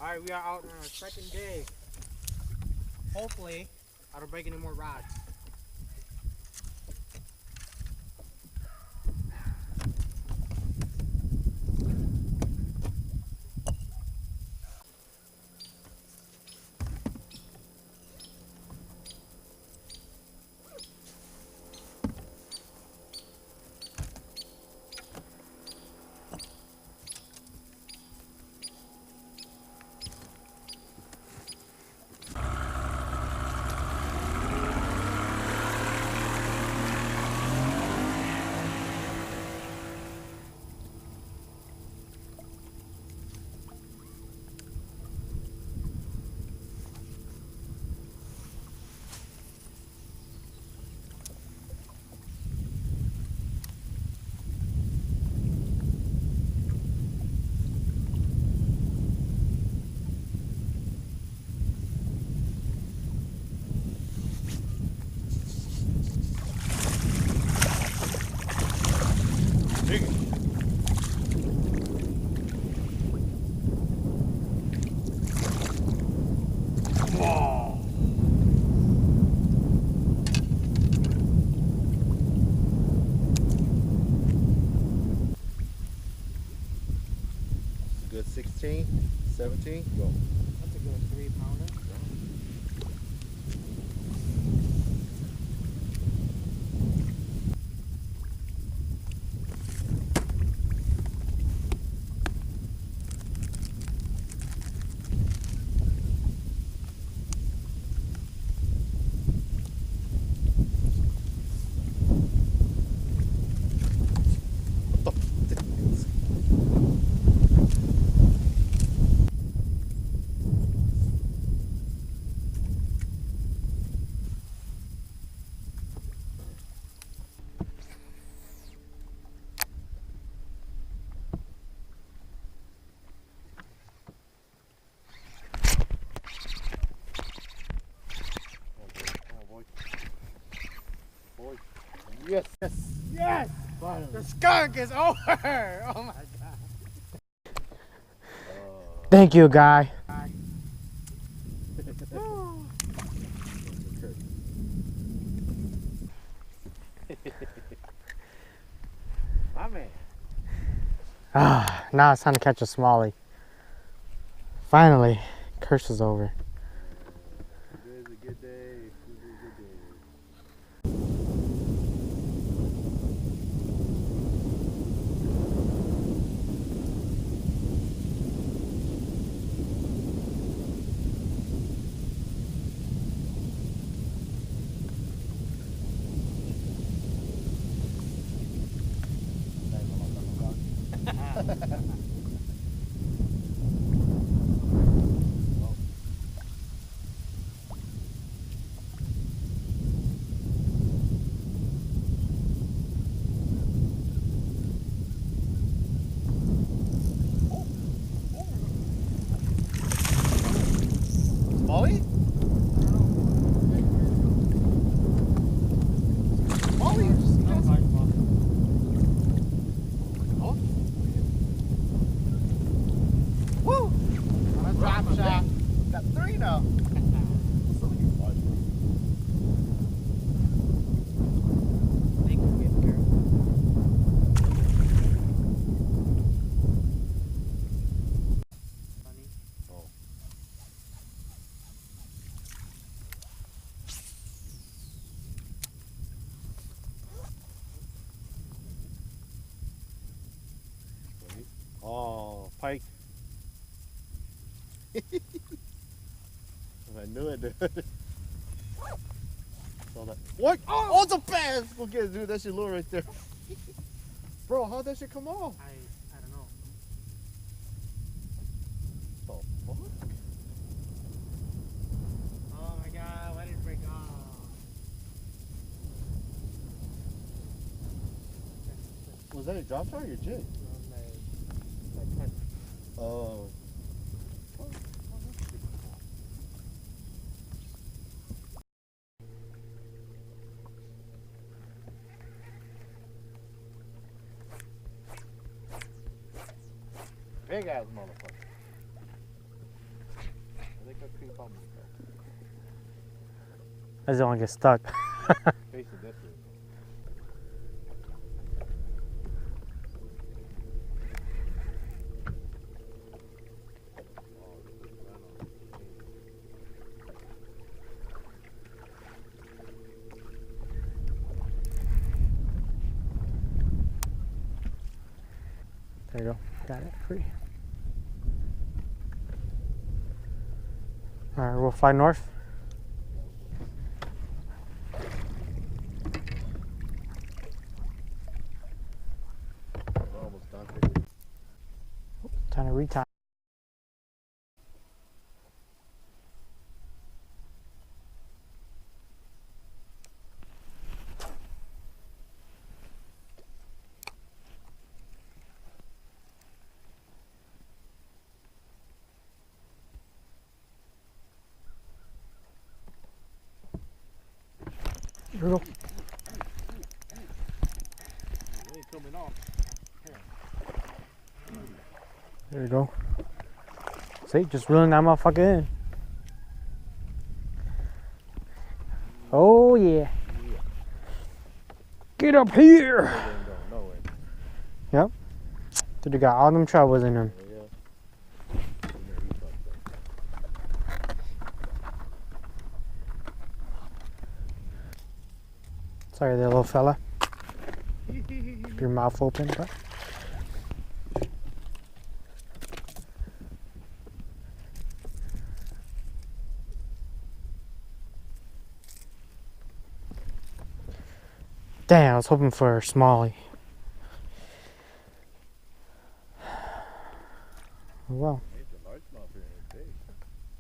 Alright, we are out on our second day. Hopefully, I don't break any more rods. Good 16, 17, go. That's a good 3-pounder. Boy. Yes, yes, Yes! finally. The skunk is over! Oh my god. Thank you, guy. My man. Now it's time to catch a smallie. Finally, curse is over. Today's a good day. Today's a good day. Molly? Molly? Oh. Woo! On a drop shot. Got 3 now. Thank you, good girl. Funny. Oh. Oh, pike. I knew it, dude. Saw that. What? Oh, it's a bass! Go get it, dude. That's your lure right there. Bro, how'd that shit come off? I don't know. The fuck? Oh my god, why did it break off? Was that a drop shot or your jig? My tent. Oh. Big ass motherfucker. cream bubbles, bro. I just don't want to get stuck. Face it this way. There you go. Got it. Free. Alright, we'll fly north. We're almost done. Time to retie. Here we go. It ain't coming off. There you go. See, just reeling that motherfucker in. Oh yeah. Get up here. Yep. Dude, you got all them troubles in them. Sorry there, little fella. Keep your mouth open, but. Damn, I was hoping for a smallie. Well.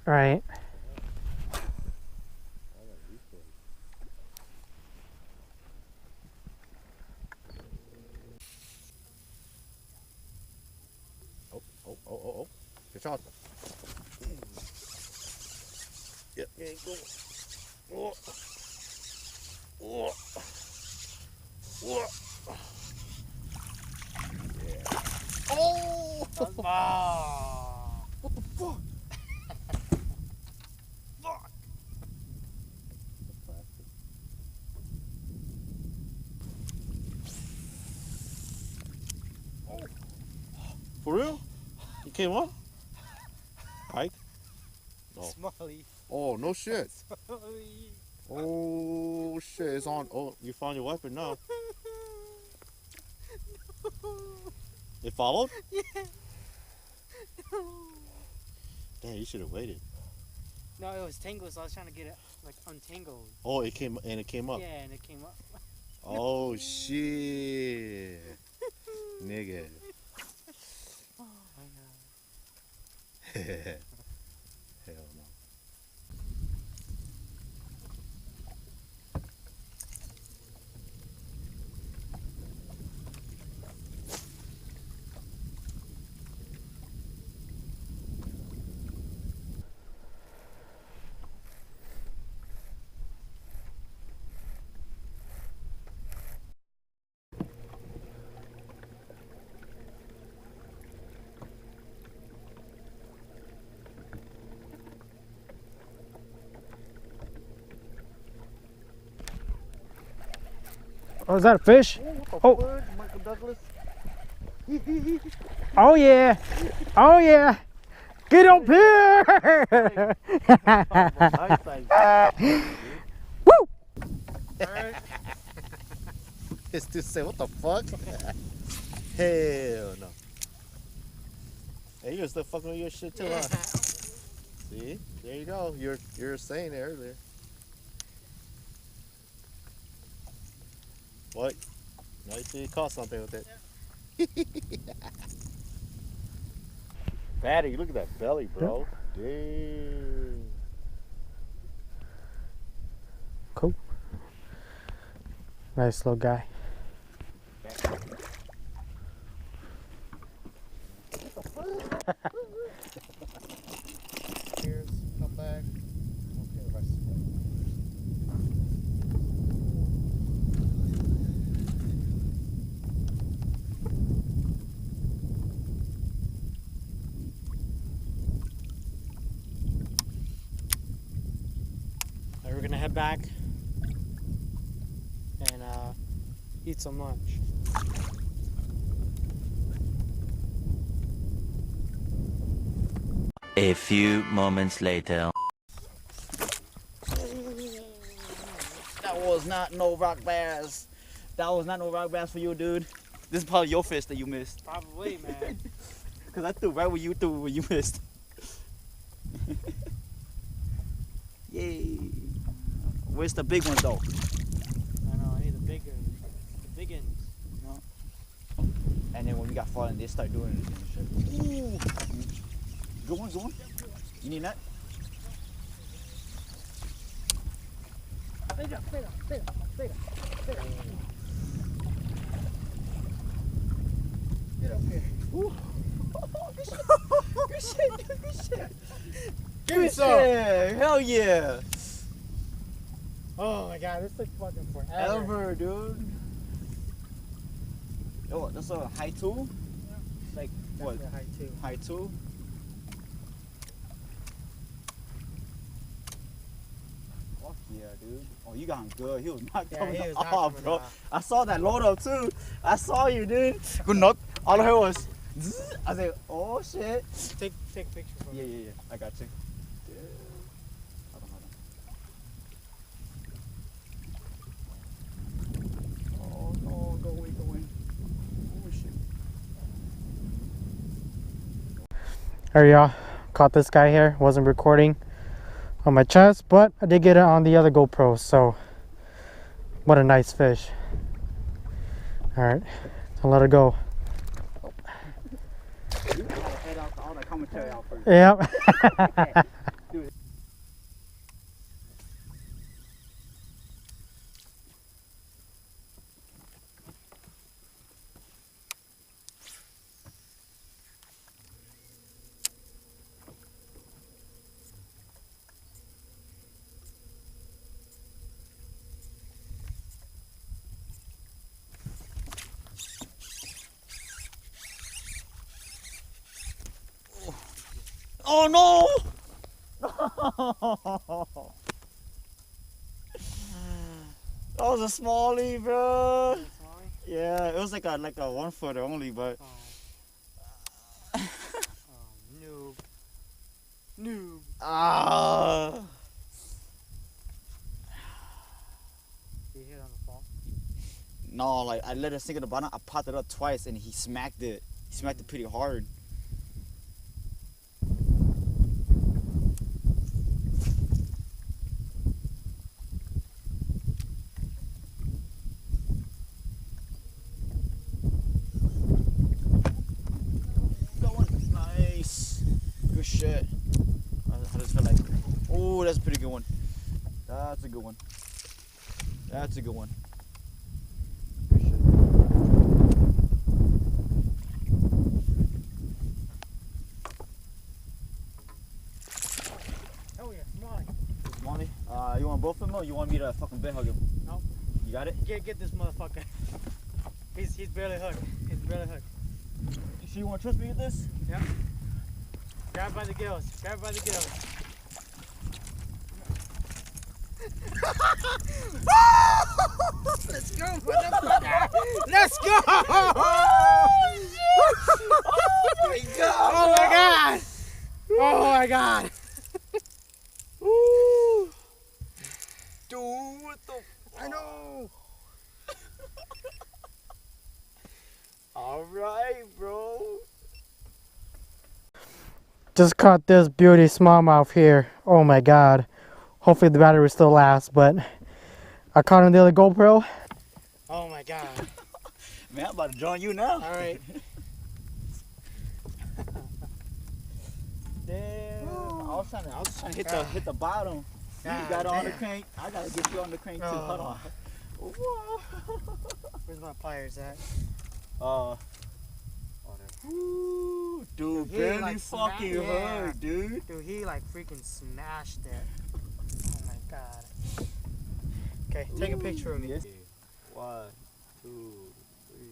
Right. Oh. Get shot. Yep, go. Oh. Yeah. Oh! What the fuck? Fuck! Oh. For real? You came up? Mike? No. Smalley. Oh, no shit. Smalley. Oh shit, it's on. Oh, you found your weapon now. It followed? Yeah. Damn, you should have waited. No, it was tangled, so I was trying to get it like untangled. Oh, it came up. Yeah, and it came up. Oh shit. Nigga. Oh my god. Hell no. Oh, is that a fish? Oh. Michael Douglas. Oh yeah. Oh yeah. Get up here. Woo. Alright. It's to say, what the fuck? Hell no. Hey, you're still fucking with your shit too, huh? See? There you go. You're saying it earlier. What? Now you see you caught something with it. Fatty, look at that belly, bro. Damn. Cool. Nice little guy. Cheers, come back. Okay, rest of it. head back and eat some lunch. A few moments later. That was not no rock bass. That was not no rock bass for you, dude. This is probably your fish that you missed. Probably, man. Cause I threw right where you threw when you missed. Yay. Where's the big ones though? I know, I need the big ones. The big ones. And then when we got falling, they start doing it and shit. Ooh. Good one, good one. You need that? Get up here. Ooh. Good shit, dude, good shit. Give me Good some. shit. Hell yeah. Oh my god, this took fucking forever. Ever, dude. Oh, that's a high two? Like, what? That's a high two. High two? Fuck yeah, dude. Oh, you got him good. He was not Yeah, coming he was off, not coming bro. off. I saw that load up too. I saw you, dude. Good knock. All I heard was, zzz. I said, oh shit. Take a picture for Yeah, me. yeah, yeah. I got you. Hold on, hold on. Oh no, go away, go away. Oh shit. There y'all, caught this guy here. Wasn't recording on my chest, but I did get it on the other GoPro, so what a nice fish. All right, so let it go. You gotta head out all the commentary out first. Yep. Oh no! That was a smallie, bro. Yeah, it was like a 1 footer only, but Oh, noob. Noob. ah, Did you hit on the fall? no, like I let it sink at the bottom. I popped it up twice, and he smacked it. He smacked it pretty hard. Nice, good shit. I just feel like, oh, that's a pretty good one. That's a good one. That's a good one. Good shit. Oh yeah, smallie. Smallie, you want both of them or you want me to fucking bear hug him? No. You got it? Get this motherfucker. He's barely hooked. He's barely hooked. You sure you want to trust me with this? Yep. Grab by the gills. Grab by the gills. Let's go, motherfucker! Let's go! Oh my god! Oh my god! Oh my god! Ooh. Dude, what the? I know! Alright, bro. Just caught this beauty smallmouth here. Oh my god. Hopefully the battery will still last, but I caught him on the other GoPro. Oh my god. Man, I'm about to join you now. Alright. Damn. I was just trying to hit the bottom. You God got it on the damn. crank. I gotta get you on the crank too. Hold on. Whoa. Where's my pliers at? Ooh, dude, He barely like fucking smacked- yeah. hurt, dude. Dude, he like freaking smashed it. Oh my god. Okay, take a picture of me. Yes. 1, 2, 3.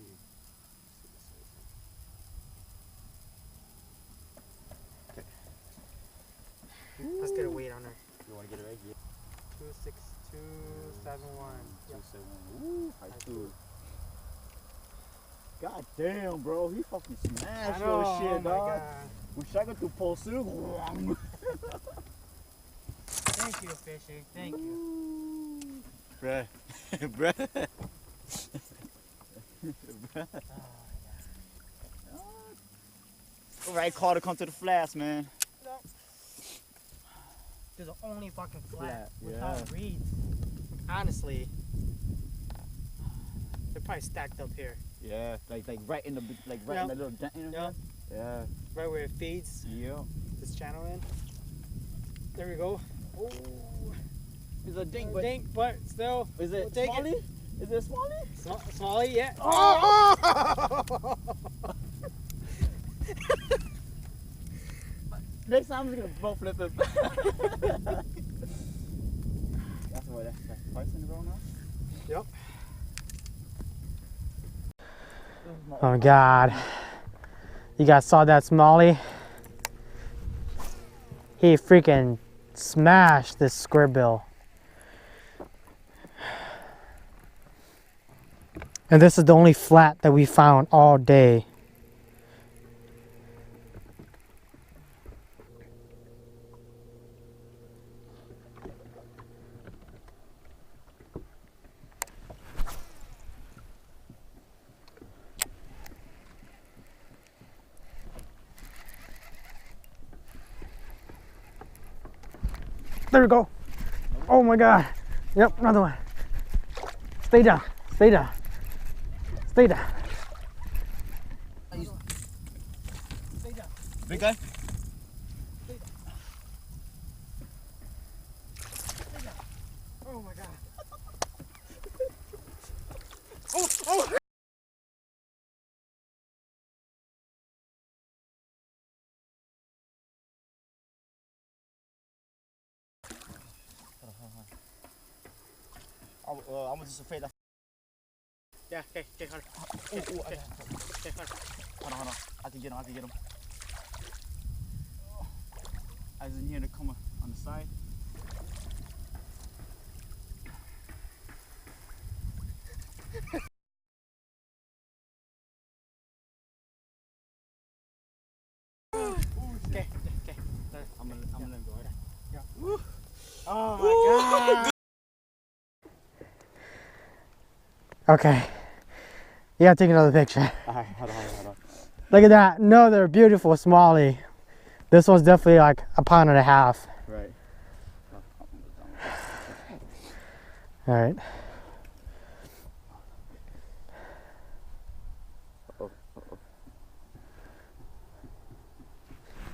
Let's get a weight on her. You wanna get it right here? 262. God damn, bro. He fucking smashed I your know, shit, oh my dog. God. Wish I could do pulse through. Thank you, fishy. Thank you. Bruh. Bruh. Right call to come to the flats, man. They're the only fucking flat Yeah. without reeds. Honestly, they're probably stacked up here. Yeah, like right in the in the little dent in Yep. Yeah. Right where it feeds Yeah. this channel in. There we go. Oh, It's a dink, but still. is we'll it take Smalley? it. Is it Smalley? Smalley, yeah. Oh! Next time I'm just gonna bow flip it. That's what that's twice in a row now. Yep. Oh God. You guys saw that Smalley? He freaking smashed this square bill. And this is the only flat that we found all day. There we go. Oh my God. Yep, another one. Stay down. Stay down. Stay down. Stay down. Big guy? Oh my God. I'm just afraid that. Yeah, okay, Hunter. Okay, Hunter. Hold on. I can get him. I was in here to come on the side. Okay. I'm gonna let him go. Right? Yeah. Oh my God. Okay. You gotta take another picture. Alright, hold on. Look at that. Another beautiful Smalley. This one's definitely like a pound and a half. Right. All right. Hold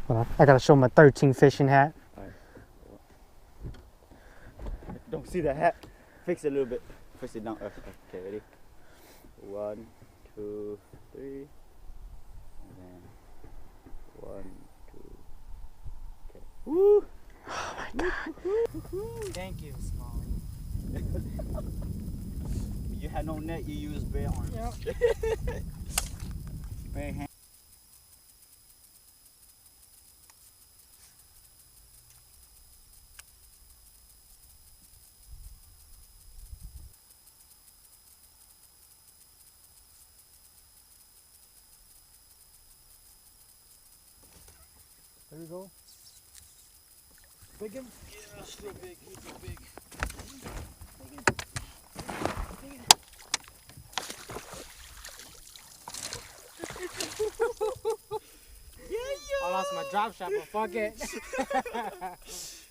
on. I gotta show my 13 fishing hat. Don't see the hat. Fix it a little bit. Fix it down. Okay, ready? 1, 2, 3. And then 1, 2. Okay. Woo! Oh my God. Thank you, Smalley. You had no net, you used bare arms. Yep. Bare hand. There we go. Big one? Yeah, still big. He's so big. I lost my drop shot, but fuck it.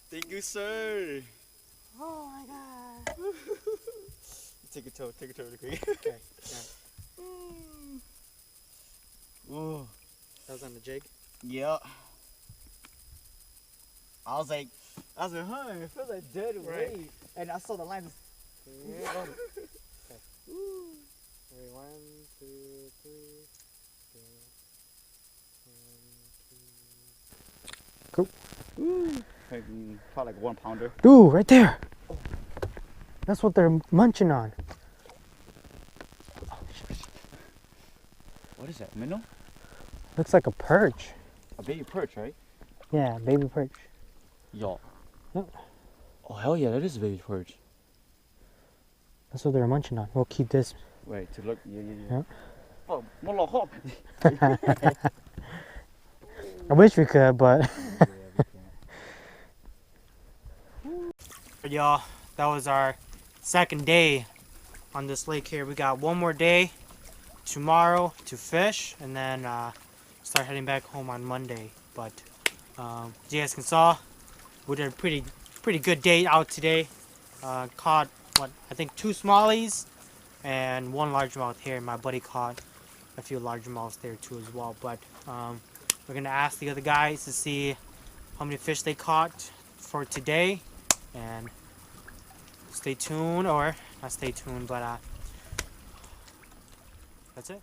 Thank you, sir. Oh my God. Take a toe real quick. Okay. Yeah. Ooh. That was on the jig. Yeah. I was like, huh, it feels like dead Right. weight. And I saw the line. Yeah. Okay. Ready, 1, 2, 3. Cool. Probably like 1 pounder. Ooh, right there. That's what they're munching on. What is that, minnow? Looks like a perch. A baby perch, right? Yeah, baby perch. Yo. Yep. Oh, hell yeah, that is a baby perch. That's what they're munching on. We'll keep this. Wait, to look. Yeah. Yeah. I wish we could, but Y'all, that was our second day on this lake here. We got one more day tomorrow to fish, and then start heading back home on Monday. But as you guys can saw, we did a pretty good day out today. Caught what I think 2 smallies and 1 largemouth here. My buddy caught a few largemouths there too as well. But we're gonna ask the other guys to see how many fish they caught for today, and stay tuned, or not stay tuned, but that's it.